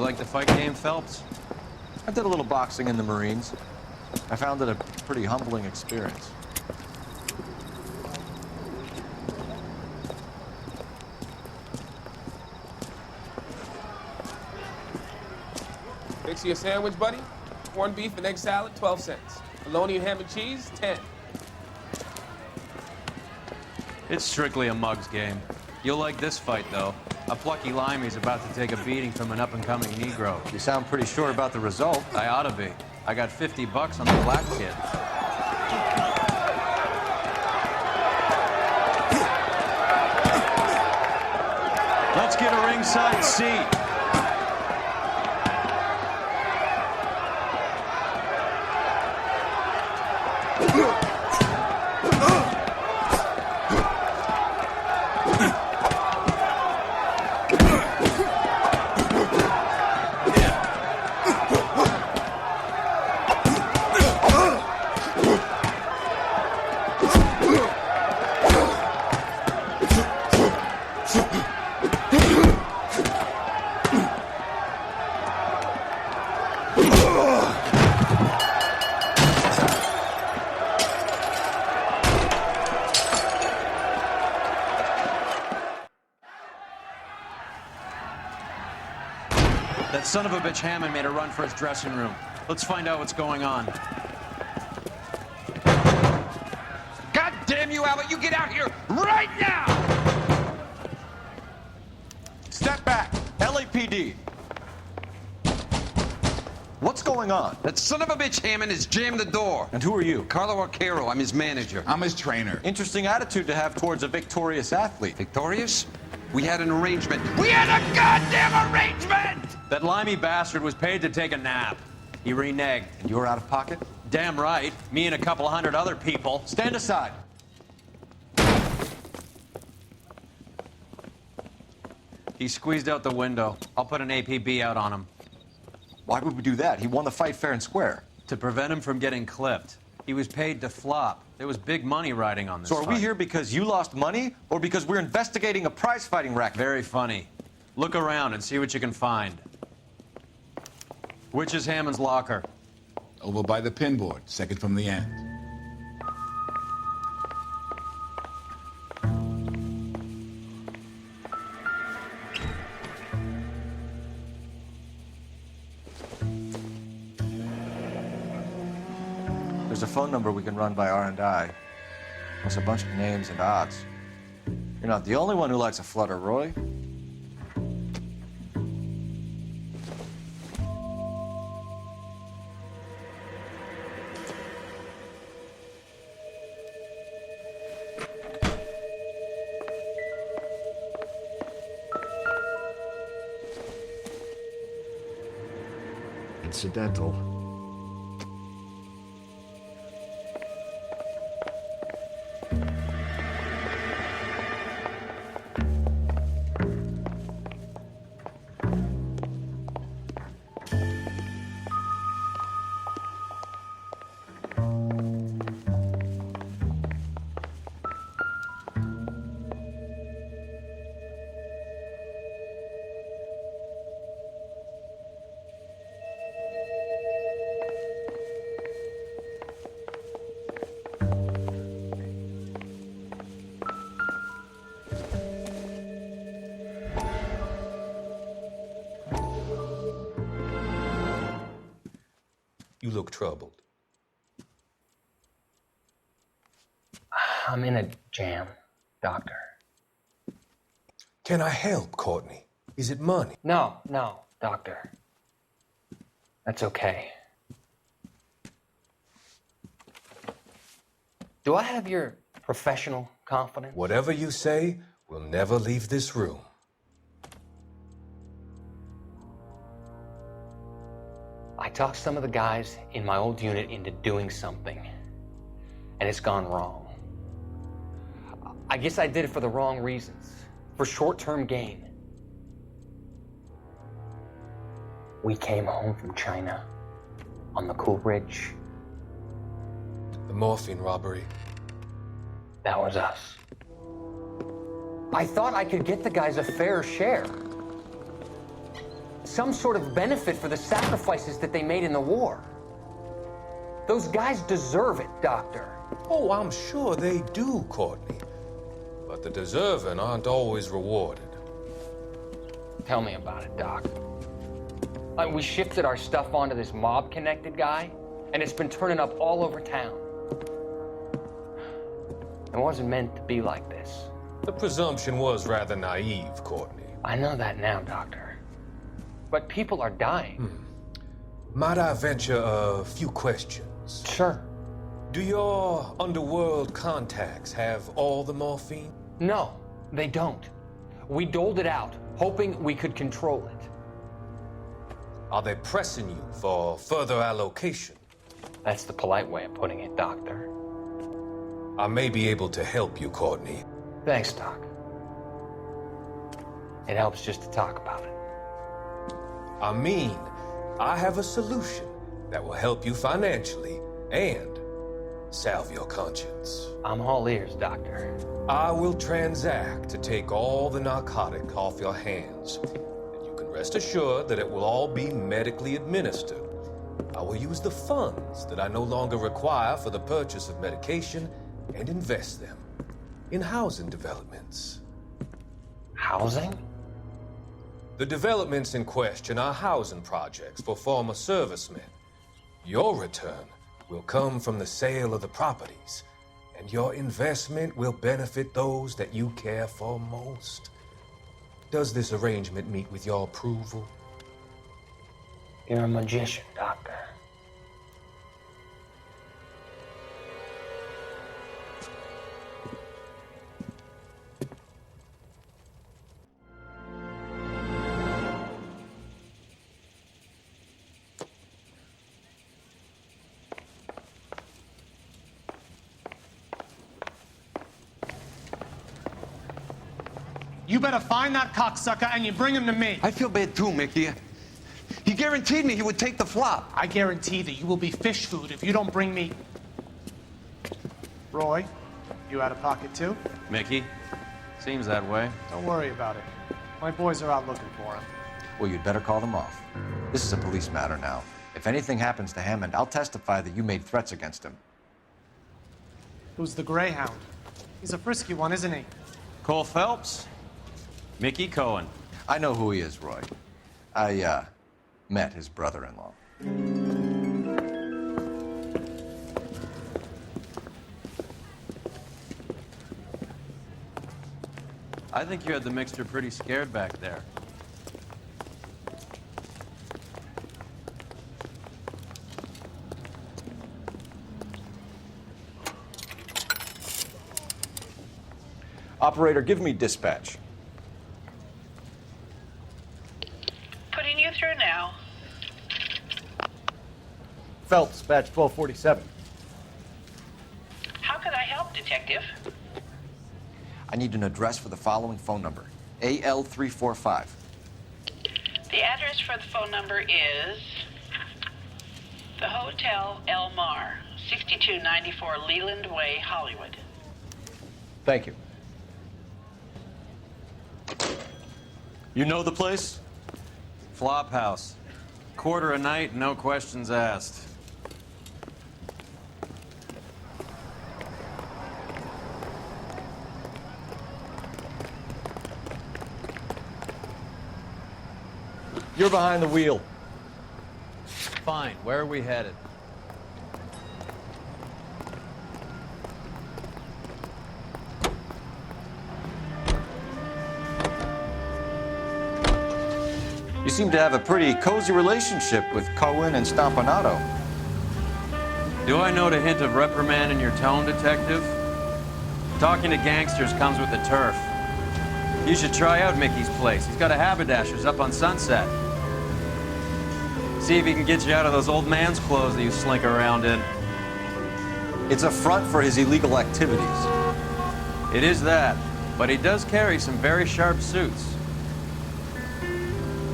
You like the fight game, Phelps? I did a little boxing in the Marines. I found it a pretty humbling experience. Fix you a sandwich, buddy. Corned beef and egg salad, 12 cents. Bologna and ham and cheese, 10. It's strictly a mug's game. You'll like this fight, though. A plucky limey's about to take a beating from an up-and-coming Negro. You sound pretty sure about the result. I ought to be. I got $50 on the black kid. Let's get a ringside seat. That son of a bitch Hammond made a run for his dressing room. Let's find out what's going on. God damn you, Albert! You get out here right now! Step back. LAPD. What's going on? That son of a bitch Hammond has jammed the door. And who are you? Carlo Arcaro, I'm his manager. I'm his trainer. Interesting attitude to have towards a victorious athlete. Victorious? We had an arrangement. We had a goddamn arrangement! That limey bastard was paid to take a nap. He reneged. And you're out of pocket? Damn right. Me and a couple hundred other people. Stand aside. He squeezed out the window. I'll put an APB out on him. Why would we do that? He won the fight fair and square. To prevent him from getting clipped. He was paid to flop. There was big money riding on this So are we fight. here because you lost money or because we're investigating a prize-fighting racket? Very funny. Look around and see what you can find. Which is Hammond's locker? Over by the pinboard, second from the end. There's a phone number we can run by R&I. Plus a bunch of names and odds. You're not the only one who likes a flutter, Roy. Incidental. You look troubled. I'm in a jam, Doctor. Can I help, Courtney? Is it money? No, Doctor. That's okay. Do I have your professional confidence? Whatever you say, we'll never leave this room. I talked some of the guys in my old unit into doing something, and it's gone wrong. I guess I did it for the wrong reasons, for short-term gain. We came home from China on the Cool Ridge. The morphine robbery. That was us. I thought I could get the guys a fair share. some sort of benefit for the sacrifices that they made in the war. Those guys deserve it, Doctor. Oh, I'm sure they do, Courtney. But the deserving aren't always rewarded. Tell me about it, Doc. We shifted our stuff onto this mob-connected guy, and it's been turning up all over town. It wasn't meant to be like this. The presumption was rather naive, Courtney. I know that now, Doctor. But people are dying. Might I venture a few questions? Sure. Do your underworld contacts have all the morphine? No, they don't. We doled it out, hoping we could control it. Are they pressing you for further allocation? That's the polite way of putting it, Doctor. I may be able to help you, Courtney. Thanks, Doc. It helps just to talk about it. I mean, I have a solution that will help you financially and salve your conscience. I'm all ears, Doctor. I will transact to take all the narcotic off your hands. And you can rest assured that it will all be medically administered. I will use the funds that I no longer require for the purchase of medication and invest them in housing developments. Housing? The developments in question are housing projects for former servicemen. Your return will come from the sale of the properties, and your investment will benefit those that you care for most. Does this arrangement meet with your approval? You're a magician, Doctor. You better find that cocksucker and you bring him to me. I feel bad too, Mickey. He guaranteed me he would take the flop. I guarantee that you will be fish food if you don't bring me... Roy, you out of pocket too? Mickey? Seems that way. Don't worry about it. My boys are out looking for him. Well, you'd better call them off. This is a police matter now. If anything happens to Hammond, I'll testify that you made threats against him. Who's the Greyhound? He's a frisky one, isn't he? Cole Phelps? Mickey Cohen. I know who he is, Roy. I, met his brother-in-law. I think you had the mixture pretty scared back there. Operator, give me dispatch. Putting you through now. Phelps, badge 1247. How can I help, Detective? I need an address for the following phone number. AL345. The address for the phone number is the Hotel El Mar, 6294 Leland Way, Hollywood. Thank you. You know the place? Flop house. Quarter a night, no questions asked. You're behind the wheel. Fine, where are we headed? You seem to have a pretty cozy relationship with Cohen and Stompanato. Do I note a hint of reprimand in your tone, Detective? Talking to gangsters comes with the turf. You should try out Mickey's place. He's got a haberdasher's up on Sunset. See if he can get you out of those old man's clothes that you slink around in. It's a front for his illegal activities. It is that, but he does carry some very sharp suits.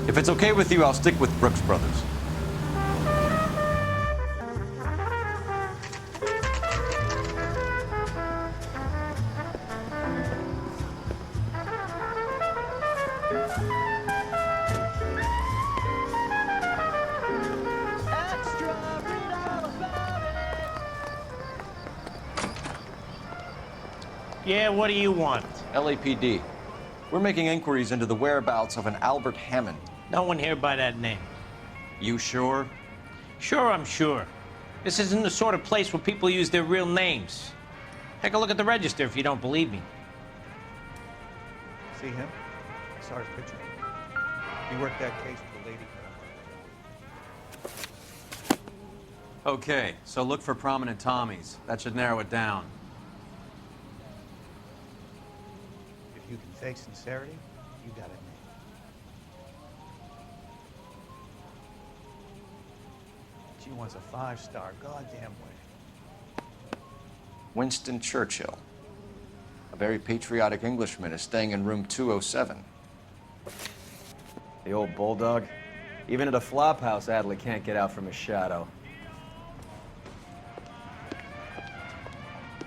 If it's okay with you, I'll stick with Brooks Brothers. Yeah, what do you want? LAPD. We're making inquiries into the whereabouts of an Albert Hammond. No one here by that name. You sure? Sure, I'm sure. This isn't the sort of place where people use their real names. Take a look at the register if you don't believe me. See him? I saw his picture. He worked that case with the lady. Okay, so look for prominent Tommies. That should narrow it down. If you can fake sincerity, you got it made. She wants a 5-star goddamn way. Winston Churchill. A very patriotic Englishman is staying in room 207. The old bulldog. Even at a flop house, Adley can't get out from his shadow.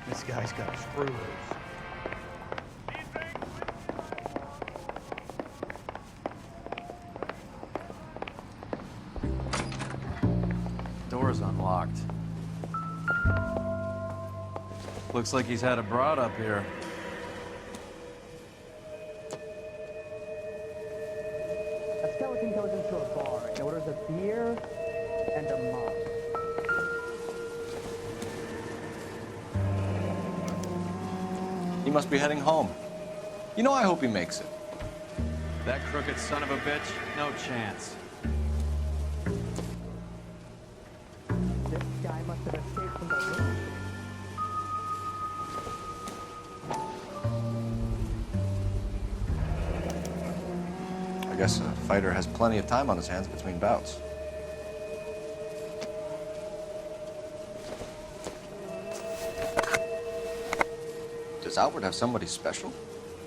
This guy's got a screw loose. Door's unlocked. Looks like he's had a broad up here. A skeleton goes into a bar and orders a beer and a mug. He must be heading home. You know, I hope he makes it. That crooked son of a bitch, no chance. This guy must have escaped from the room. I guess a fighter has plenty of time on his hands between bouts. Does Albert have somebody special?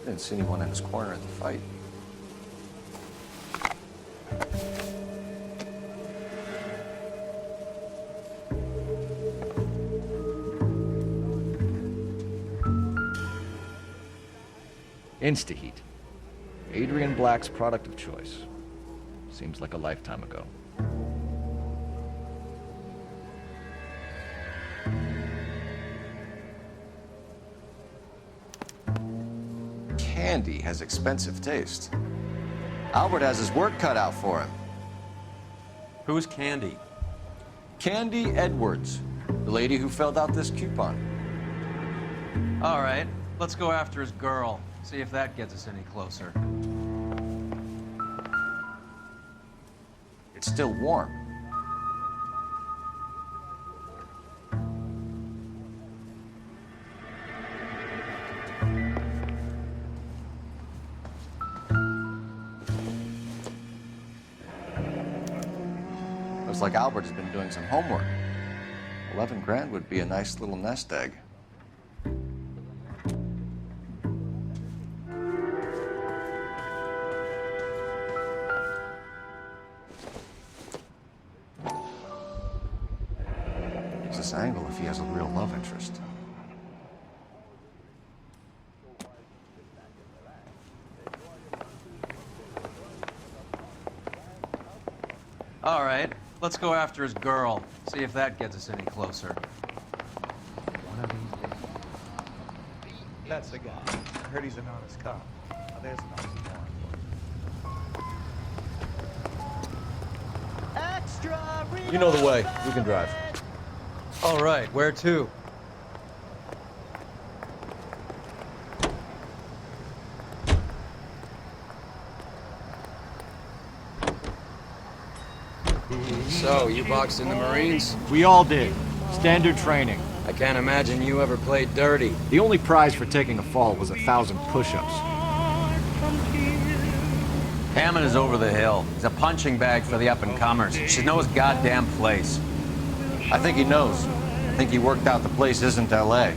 I didn't see anyone in his corner in the fight. Instaheat. Adrian Black's product of choice. Seems like a lifetime ago. Candy has expensive taste. Albert has his work cut out for him. Who's Candy? Candy Edwards, the lady who filled out this coupon. All right, let's go after his girl. See if that gets us any closer. It's still warm. Looks like Albert has been doing some homework. 11 grand would be a nice little nest egg. Use this angle if he has a real love interest. All right, let's go after his girl. See if that gets us any closer. One of these days. That's the guy. I heard he's an honest cop. Now there's an honest warrant. Extra! You know the way. We can drive. All right, where to? So, you boxed in the Marines? We all did. Standard training. I can't imagine you ever played dirty. The only prize for taking a fall was 1,000 push-ups. Hammond is over the hill. He's a punching bag for the up-and-comers. He should know his goddamn place. I think he knows. I think he worked out the place isn't L.A.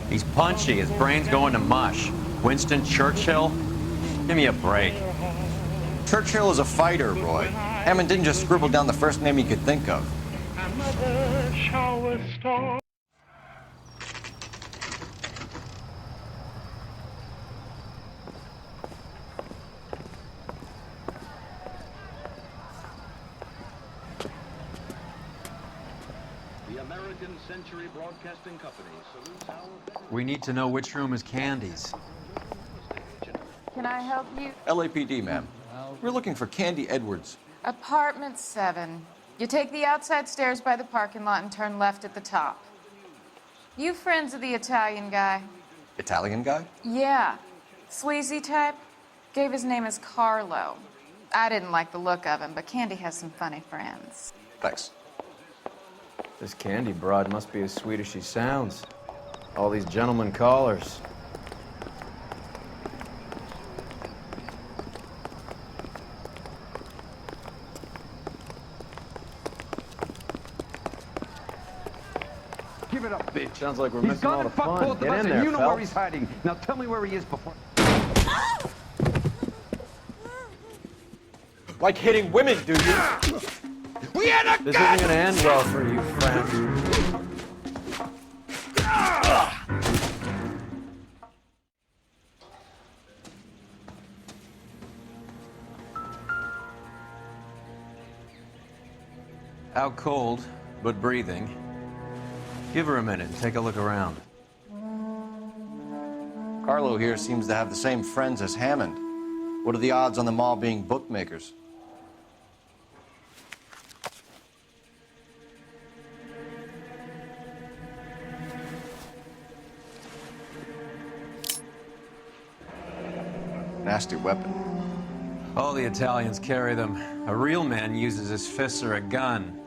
He's punchy. His brain's going to mush. Winston Churchill? Give me a break. Churchill is a fighter, Roy. Hammond didn't just scribble down the first name he could think of. The American 20th Century Broadcasting Company salutes our... We need to know which room is Candy's. Can I help you? LAPD, ma'am. We're looking for Candy Edwards. Apartment 7. You take the outside stairs by the parking lot and turn left at the top. You friends of the Italian guy? Italian guy? Yeah. Sleazy type? Gave his name as Carlo. I didn't like the look of him, but Candy has some funny friends. Thanks. This Candy broad must be as sweet as she sounds. All these gentlemen callers. Give it up, bitch. Sounds like we're He's missing all gonna the fuck fun. both of Get us, in and there, you know Phelps. where he's hiding. Now tell me where he is before... Like hitting women, do you? We had a This isn't gonna end well for you, friend. Out cold, but breathing. Give her a minute and take a look around. Carlo here seems to have the same friends as Hammond. What are the odds on them all being bookmakers? Nasty weapon. All the Italians carry them. A real man uses his fists or a gun.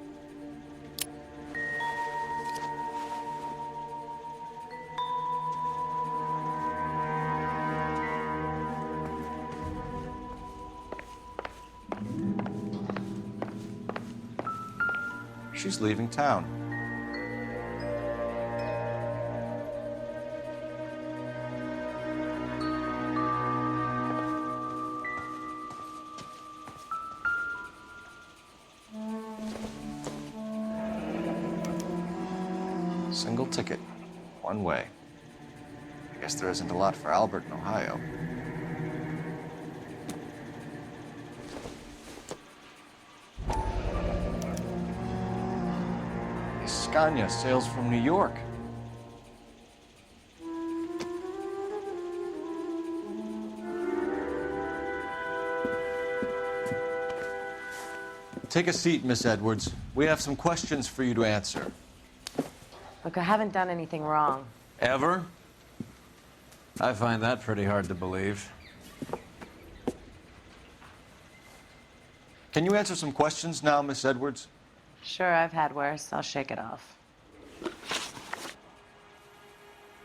She's leaving town. Single ticket, one way. I guess there isn't a lot for Albert in Ohio. Scania sails from New York. Take a seat, Miss Edwards. We have some questions for you to answer. Look, I haven't done anything wrong. Ever? I find that pretty hard to believe. Can you answer some questions now, Miss Edwards? Sure, I've had worse. I'll shake it off.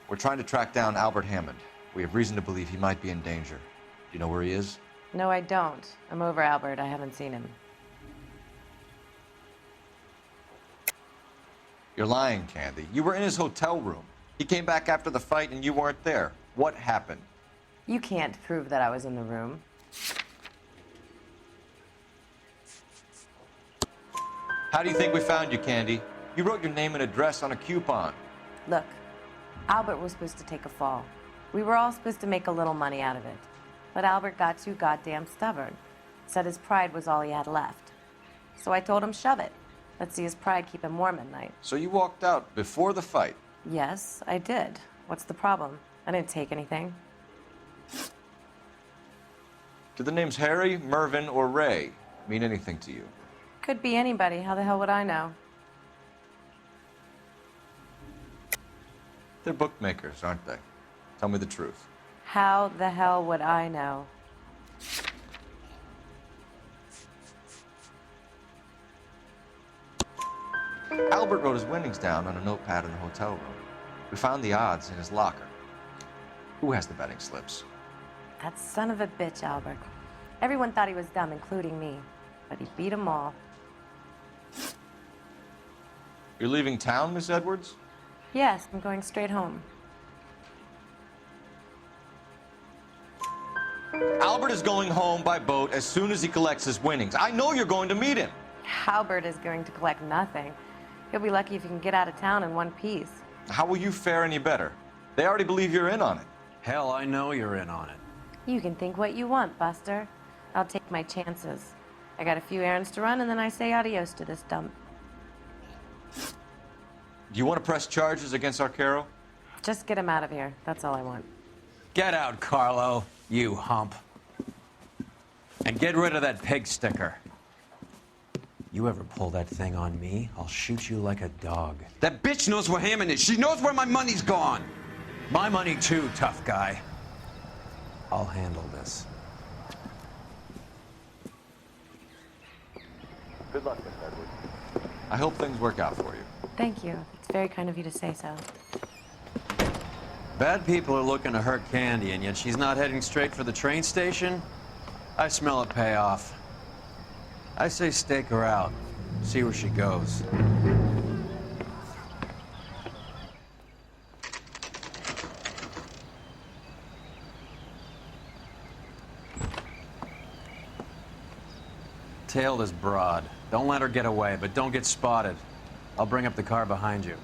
We're trying to track down Albert Hammond. We have reason to believe he might be in danger. Do you know where he is? No, I don't. I'm over Albert. I haven't seen him. You're lying, Candy. You were in his hotel room. He came back after the fight and you weren't there. What happened? You can't prove that I was in the room. How do you think we found you, Candy? You wrote your name and address on a coupon. Look, Albert was supposed to take a fall. We were all supposed to make a little money out of it. But Albert got too goddamn stubborn. Said his pride was all he had left. So I told him, shove it. Let's see his pride keep him warm at night. So you walked out before the fight? Yes, I did. What's the problem? I didn't take anything. Do the names Harry, Mervyn, or Ray mean anything to you? Could be anybody. How the hell would I know? They're bookmakers, aren't they? Tell me the truth. How the hell would I know? Albert wrote his winnings down on a notepad in the hotel room. We found the odds in his locker. Who has the betting slips? That son of a bitch, Albert. Everyone thought he was dumb, including me. But he beat them all. You're leaving town, Miss Edwards? Yes, I'm going straight home. Albert is going home by boat as soon as he collects his winnings. I know you're going to meet him. Albert is going to collect nothing. He'll be lucky if he can get out of town in one piece. How will you fare any better? They already believe you're in on it. Hell, I know you're in on it. You can think what you want, Buster. I'll take my chances. I got a few errands to run, and then I say adios to this dump. Do you want to press charges against Arcaro? Just get him out of here. That's all I want. Get out, Carlo, you hump. And get rid of that pig sticker. You ever pull that thing on me, I'll shoot you like a dog. That bitch knows where Hammond is. She knows where my money's gone. My money too, tough guy. I'll handle this. Good luck, Miss Edwards. I hope things work out for you. Thank you. It's very kind of you to say so. Bad people are looking to hurt Candy, and yet she's not heading straight for the train station? I smell a payoff. I say stake her out. See where she goes. Tail this broad. Don't let her get away, but don't get spotted. I'll bring up the car behind you.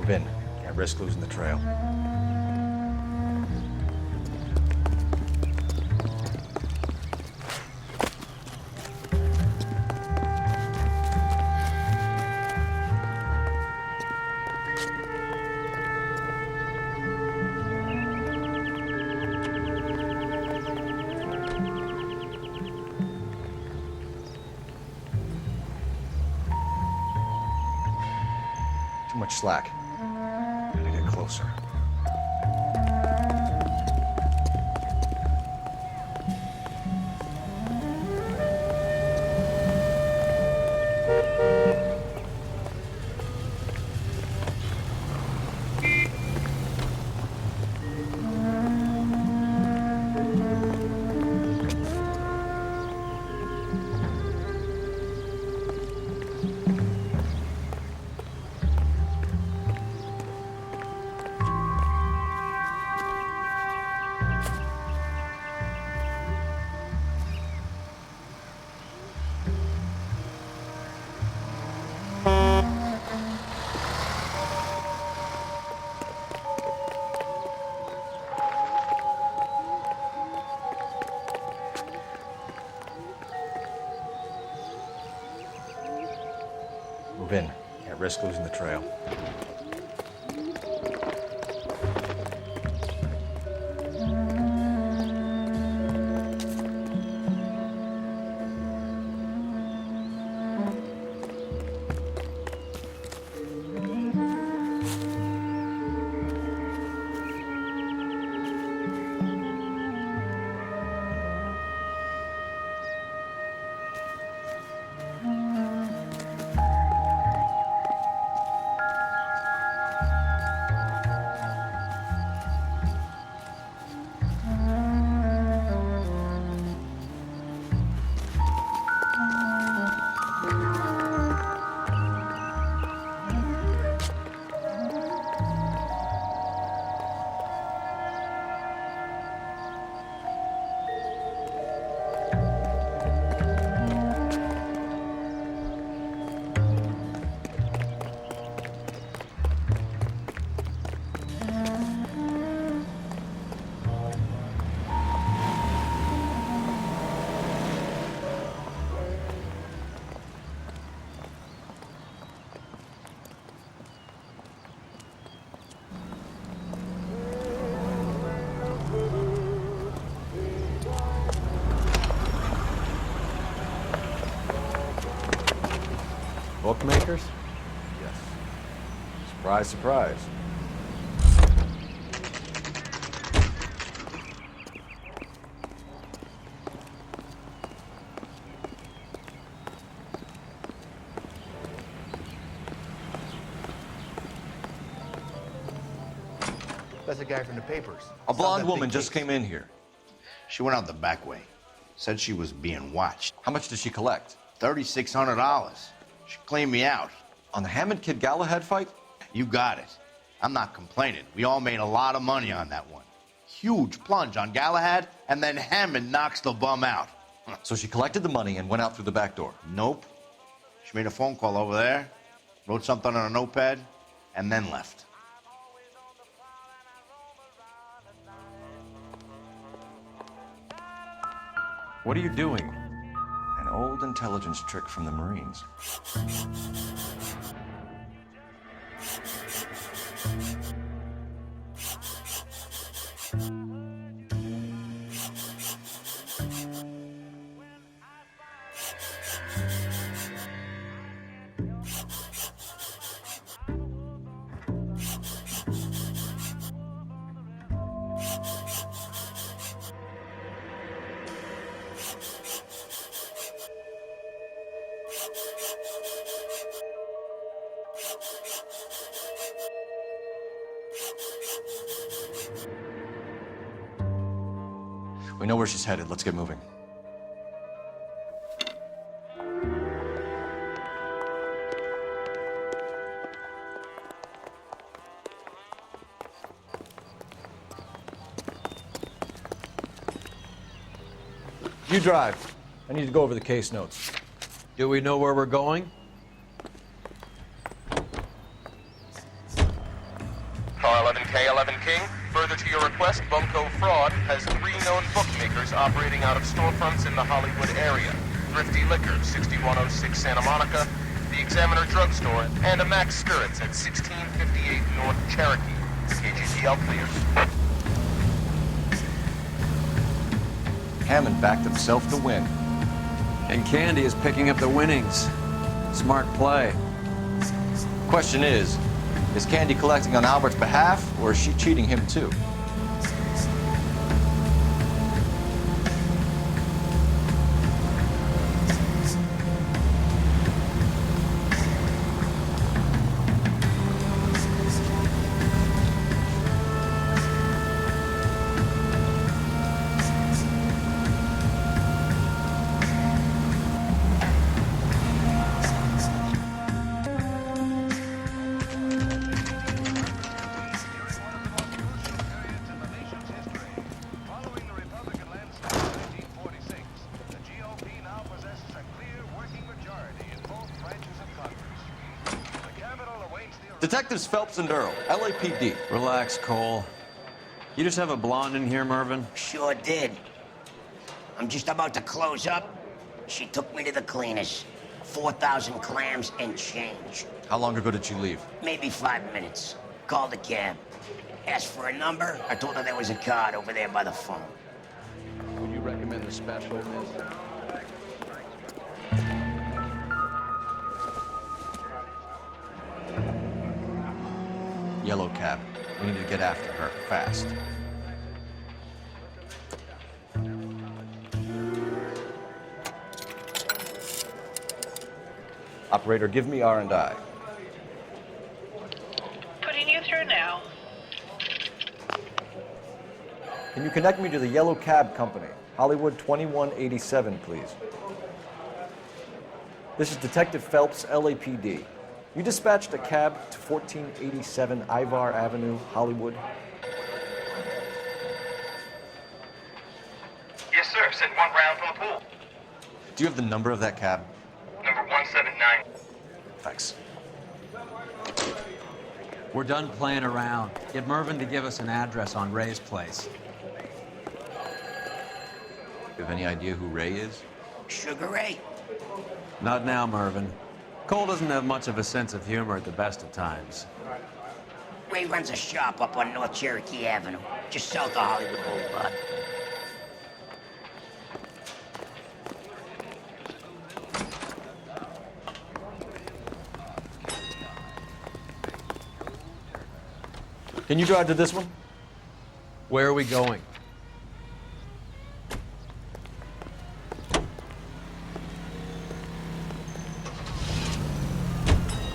Move in. Can't risk losing the trail. Too much slack. Gotta get closer. jump in. Can't risk losing the trail. Bookmakers? Yes. Surprise, surprise. That's the guy from the papers. A blonde woman just came in here. She went out the back way. Said she was being watched. How much did she collect? $3,600. She cleaned me out. On the Hammond Kid Galahad fight? You got it. I'm not complaining. We all made a lot of money on that one. Huge plunge on Galahad, and then Hammond knocks the bum out. So she collected the money and went out through the back door? Nope. She made a phone call over there, wrote something on a notepad, and then left. What are you doing? An old intelligence trick from the Marines. We know where she's headed. Let's get moving. You drive. I need to go over the case notes. Do we know where we're going? Car 11K, 11 King. Further to your request, Bunko Fraud has 3 known bookmakers operating out of storefronts in the Hollywood area. Thrifty Liquor, 6106 Santa Monica, the Examiner Drugstore, and a Max Spirits at 1658 North Cherokee. KGTL clears. Hammond backed himself to win. And Candy is picking up the winnings. Smart play. Question is Candy collecting on Albert's behalf, or is she cheating him too? Detectives Phelps and Earl, LAPD. Relax, Cole. You just have a blonde in here, Mervyn? Sure did. I'm just about to close up. She took me to the cleaners. 4,000 clams and change. How long ago did you leave? Maybe 5 minutes. Called the cab. Asked for a number. I told her there was a card over there by the phone. Would you recommend the special, miss? Yellow cab. We need to get after her, fast. Operator, give me R&I. Putting you through now. Can you connect me to the Yellow Cab Company? Hollywood 2187, please. This is Detective Phelps, LAPD. You dispatched a cab to 1487 Ivar Avenue, Hollywood. Yes, sir. Sent one round from the pool. Do you have the number of that cab? Number 179. Thanks. We're done playing around. Get Mervyn to give us an address on Ray's place. You have any idea who Ray is? Sugar Ray? Not now, Mervyn. Cole doesn't have much of a sense of humor at the best of times. Ray runs a shop up on North Cherokee Avenue, just south of Hollywood Boulevard. Can you drive to this one? Where are we going?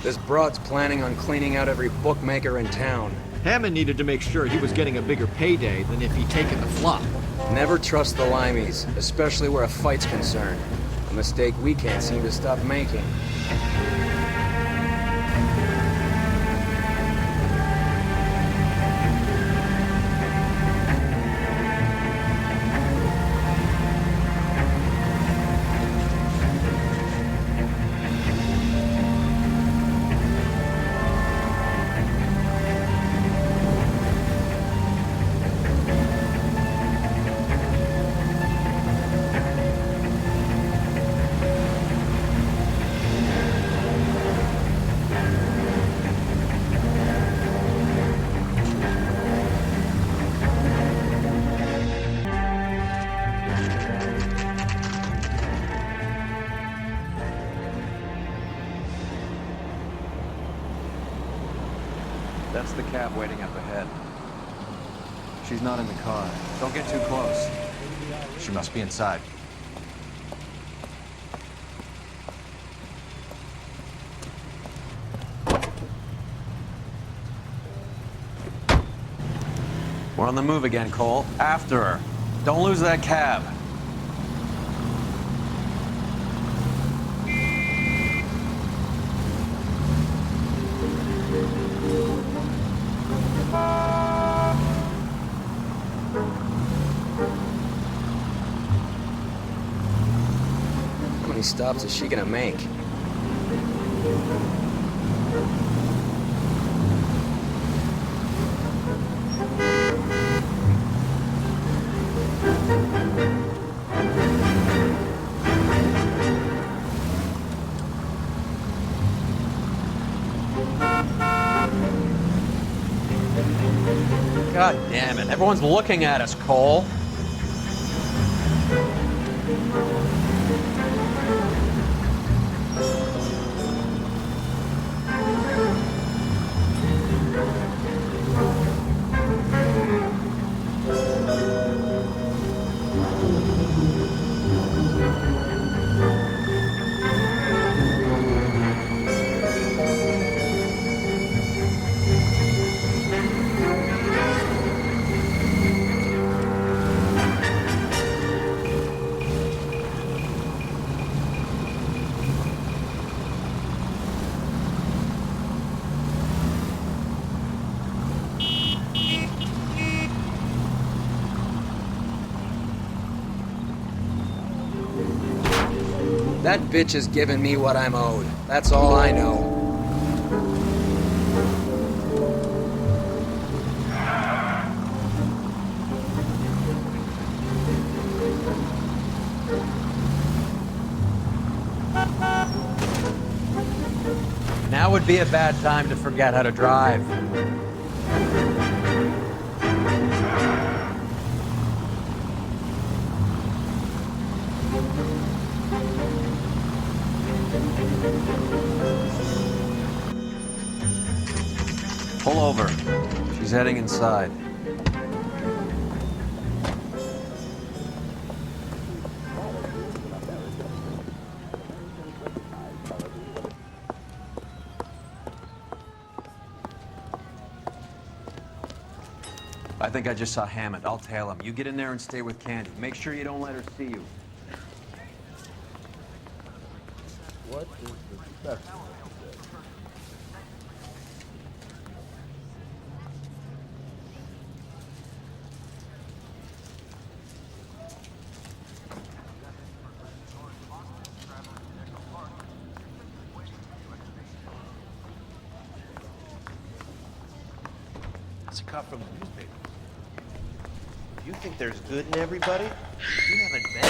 This broad's planning on cleaning out every bookmaker in town. Hammond needed to make sure he was getting a bigger payday than if he'd taken the flop. Never trust the limeys, especially where a fight's concerned. A mistake we can't seem to stop making. That's the cab waiting up ahead. She's not in the car. Don't get too close. She must be inside. We're on the move again, Cole. After her. Don't lose that cab. How many stops is she gonna make? God damn it. Everyone's looking at us, Cole. That bitch is giving me what I'm owed. That's all I know. be a bad time to forget how to drive. Pull over. She's heading inside. I think I just saw Hammond. I'll tail him. You get in there and stay with Candy. Make sure you don't let her see you. What is the special? It's a cut from the newspaper. You think there's good in everybody? You haven't been.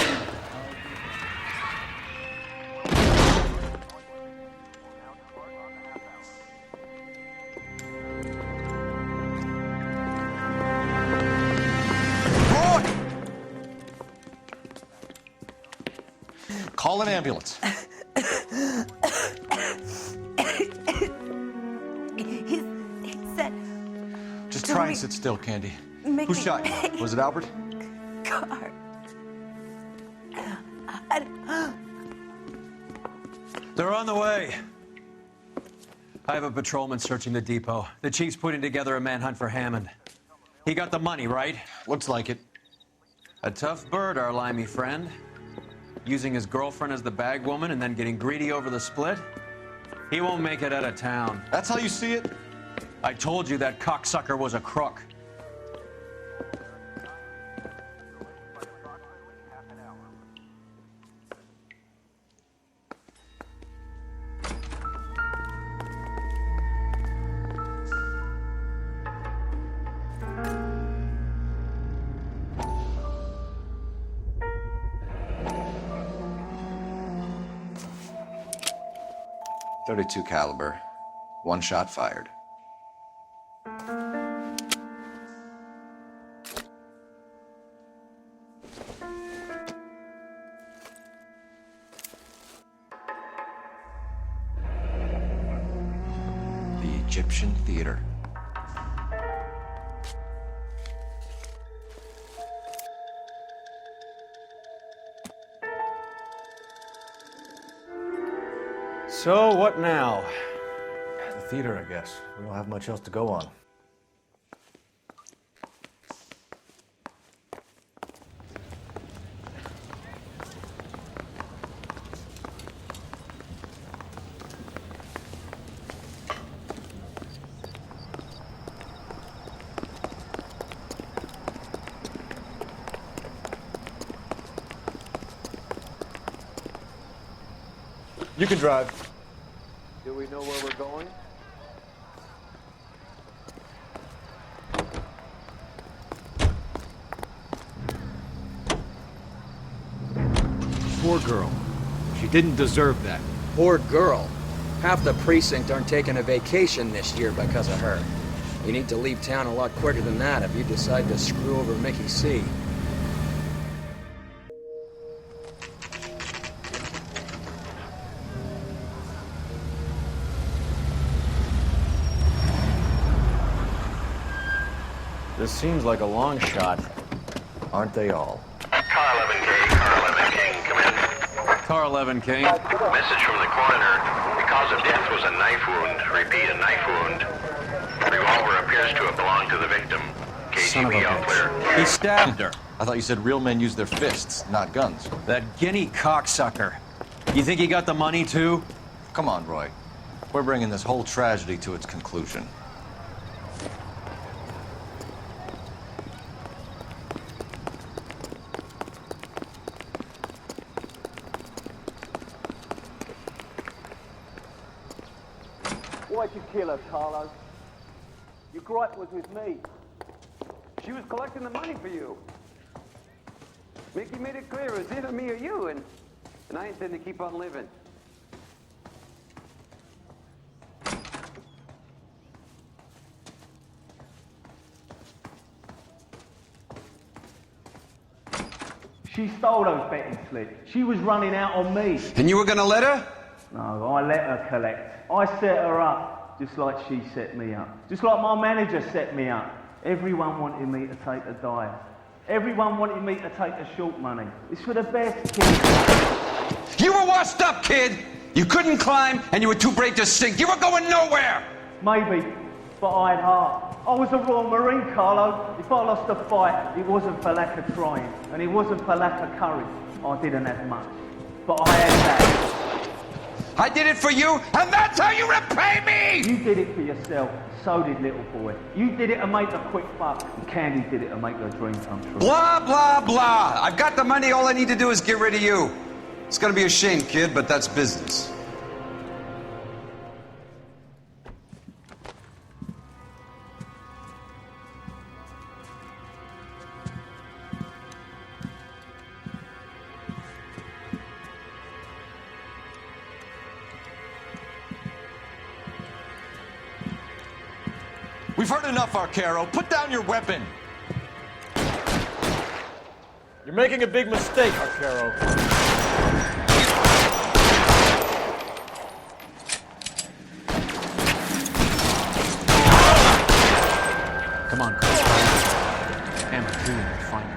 Call an ambulance. He said... Just try and sit still, Candy. Mickey. Who shot you? Was it Albert? Car. They're on the way. I have a patrolman searching the depot. The chief's putting together a manhunt for Hammond. He got the money, right? Looks like it. A tough bird, our limey friend. Using his girlfriend as the bag woman and then getting greedy over the split. He won't make it out of town. That's how you see it? I told you that cocksucker was a crook. .32 caliber. One shot fired. The Egyptian Theater. So, what now? The theater, I guess. We don't have much else to go on. You can drive. Do we know where we're going? Poor girl. She didn't deserve that. Poor girl. Half the precinct aren't taking a vacation this year because of her. You need to leave town a lot quicker than that if you decide to screw over Mickey C. This seems like a long shot. Aren't they all? Car 11K, Car 11 King, come in. Car 11 King. Message from the coroner. The cause of death was a knife wound. Repeat, a knife wound. Revolver appears to have belonged to the victim. Son of a KGB all clear. bitch. He stabbed her. I thought you said real men use their fists, not guns. That guinea cocksucker. You think he got the money too? Come on, Roy. We're bringing this whole tragedy to its conclusion. Why'd you kill her, Carlo? Your gripe was with me. She was collecting the money for you. Mickey made it clear it was either me or you, and I intend to keep on living. She stole those betting slips. She was running out on me. And you were gonna let her? No, I let her collect. I set her up, just like she set me up. Just like my manager set me up. Everyone wanted me to take a dive. Everyone wanted me to take the short money. It's for the best, kid. You were washed up, kid! You couldn't climb, and you were too brave to sink. You were going nowhere! Maybe, but I had heart. I was a Royal Marine, Carlo. If I lost a fight, it wasn't for lack of trying, and it wasn't for lack of courage. I didn't have much, but I had that. I did it for you, and that's how you repay me! You did it for yourself. So did little boy. You did it to make a quick buck, and Candy did it to make her dream come true. Blah, blah, blah. I've got the money. All I need to do is get rid of you. It's gonna be a shame, kid, but that's business. We've heard enough, Arcaro. Put down your weapon. You're making a big mistake, Arcaro. Come on, Chris. Hammer, do it. Find her.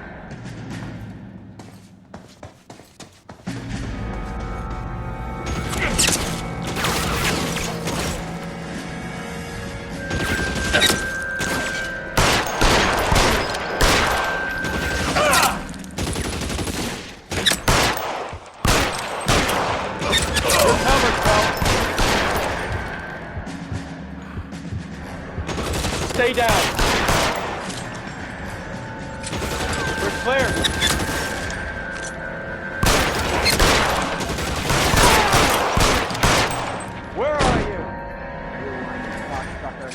Stay down. We're clear. Where are you? You lying cocksucker.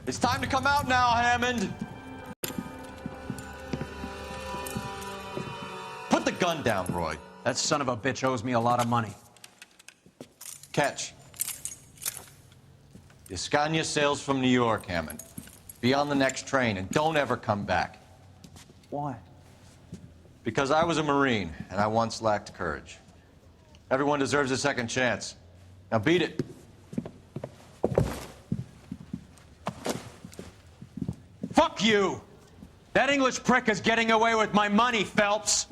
It's time to come out now, Hammond. Put the gun down, Roy. That son of a bitch owes me a lot of money. Catch. Escania sails from New York, Hammond. Be on the next train and don't ever come back. Why? Because I was a Marine and I once lacked courage. Everyone deserves a second chance. Now beat it. Fuck you! That English prick is getting away with my money, Phelps!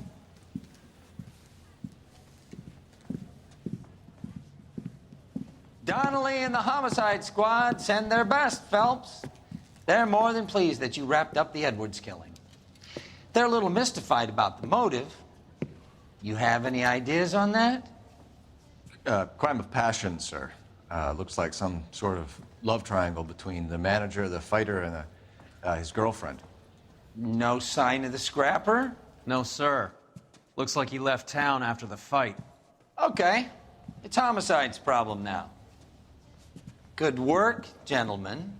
Donnelly and the homicide squad send their best, Phelps. They're more than pleased that you wrapped up the Edwards killing. They're a little mystified about the motive. You have any ideas on that? Crime of passion, sir. Looks like some sort of love triangle between the manager, the fighter, and his girlfriend. No sign of the scrapper? No, sir. Looks like he left town after the fight. Okay. It's homicide's problem now. Good work, gentlemen.